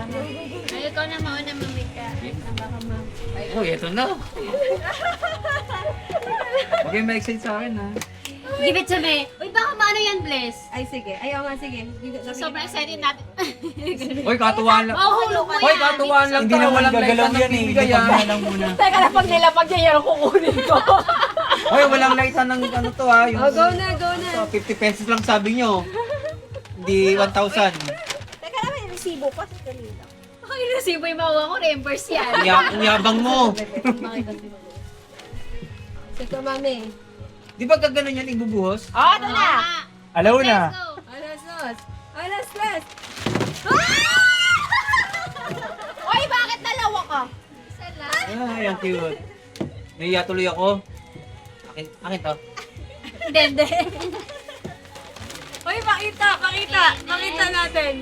Ay, ikaw na mauna mamika. Baka ma... Oh, eto na. Huwag kayong ma-excite sa akin, ha? Give it to me. Uy, baka maano yan, Bless? Ay, sige. Ayaw nga, sige. Sobrang excited natin. Hoy, katuwaan lang. Mahuhulog mo yan. Hoy, katuwaan lang. Hindi to. naman Walang gagalaw laitan yan ng eh. bibigay, Ipagpapala ha? lang muna. Teka na, pag nilapag niya yan, kukunin ko. Hoy, walang laitan ng ano to, ha? Yung, Oh, go na, go na. 50 pesos lang sabi nyo. Hindi 1,000. Teka na, may resibo pa sa kanila. Ay, resibo yung makuha ko, reimburse yan. Ang yabang mo. Sige, mami. Di ba gaganon yan ibubuhos? Oh, ito na. Alaw Let's na. go. Alas, los. Alas, los. Uy, bakit dalawa ka? Isa lang. Ay, ang cute. Naiya tuloy ako. Akin to. Hindi, hindi. Uy, pakita. Pakita natin.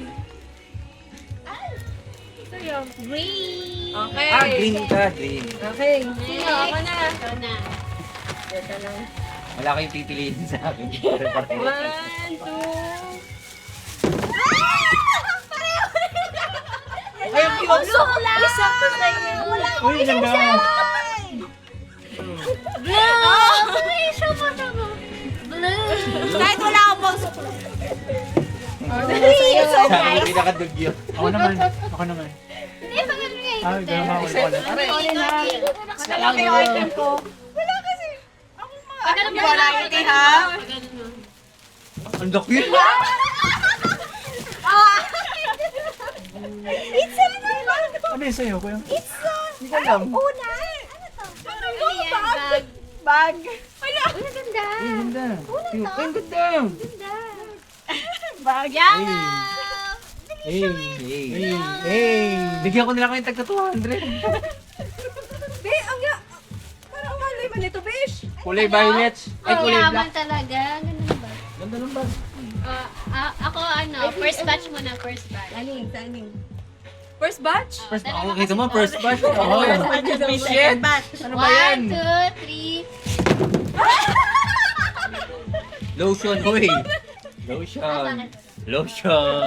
Ito yun. Green. Okay. Ah, green ka, green. Okay. Sino? Ako na. Ikaw na. Ito lang. Wala kayong pipiliin sa akin. 1, 2. Ay, ang cute. Isa pa sa'yo. Uy, ganda. Blue! Ay, siya mo na mo. Blue! Kahit wala akong pang Sabi yung pinakadugyo. Ako naman. Ako naman. Hindi, maganda nga Ah, ito. gano'n ako pala. Malaki yung item ko. Wala kasi. Akong mga variety, ha? Ang cute. It's a naman. Ano yung sa'yo, kuya? It's a... Hindi ko alam. Una. Ano to? Ano yan, bag? Bag. Wala. Uy, ang ganda. Ay, ganda. Cute. Ay, ang ganda. Bag. Yellow! Hey. Hey. Hey. Hey. Bigyan ko nila kayong tagka 200. Be, ang ya... Parang malay man ito, Bish. Kulay violet. Ay, kulay Yaman black. talaga. Ganda ng bag. Ganda ng bag. Ako ano, first batch muna, first batch. Aning, aning. First batch? First, Dalawa ako kasi kita mo, to. first batch. Oh, shit. Ano ba yan? 1, 2, 3. Lotion, hoy. Lotion. Lotion.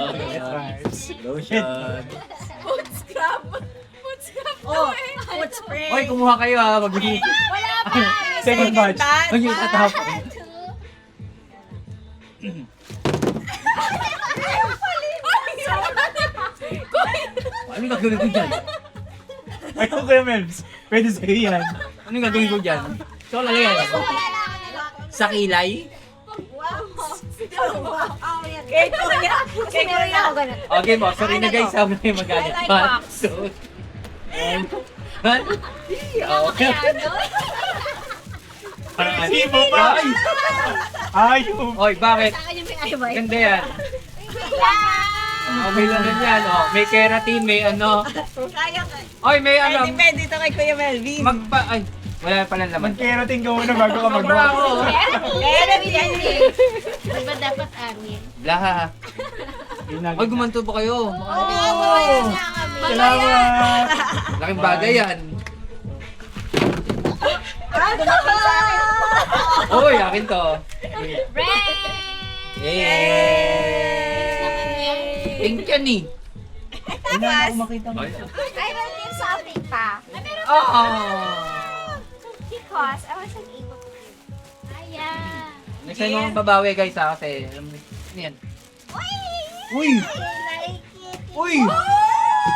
Lotion. Foot scrub. Foot scrub to eh. Foot spray. Hoy, kumuha kayo ha. Mag-ibig. Wala pa! Second batch. Huwag yung tatapon. 2. Ano gagawin ko dyan? Ay, kuya Melvs. Pwede sa'yo yan. Ano gagawin ko dyan? Ito lang yan. Sa kilay? Kay Kuya. Kay Kuya ako ganun. Okay mo, sorry na guys. Sabi na yung magalit. I like One, box. two, one. Okay. Parang asibo pa. Ayaw. Oy, bakit? Sa akin yung may ayaw. Ganda yan. Okay lang din yan. Oh, may keratin, may ano. Kaya ka. Oy, may ano. Depende ito kay Kuya Melvin. Ay, wala pala laman. Mag-keratin ka muna bago ka mag-walk. Bravo. Keratin. Diba dapat amin? Blaha. Oy, gumanto ba kayo? Salamat. Laking bagay yan. Oy, akin to. Red! Yay! Pink yan eh. Hindi na ako makita mo. Ay. I will give something pa. Oh. Because I wasn't able to give. Ayan. Next time mo babawi guys ha, kasi alam mo, ano yan? Uy! I like it. Uy!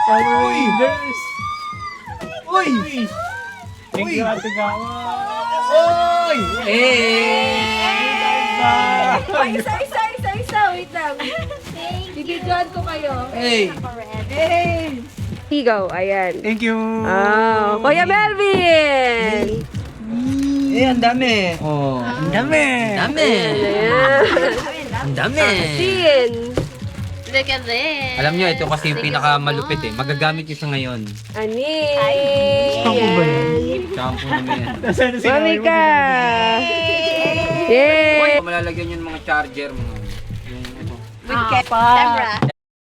Uy! There's... Uy! Thank you, Ate Gawa. Oy! Hey! Ay, isa. Wait lang. Bibidyoan ko kayo. Hey! Hey! Higaw, ayan. Thank you. Kuya Melvin! Eh, ang dami. Oh, ang dami. Ang dami. Ang dami. Sin! Look at this. Alam nyo, ito kasi yung pinakamalupit eh. Magagamit yung sa ngayon. Ani! Shampoo ba yan? Shampoo naman yan. Nasaan na si Mami Mami? ka! Yay! Malalagyan yun ng mga charger, mga yung ano. Camera.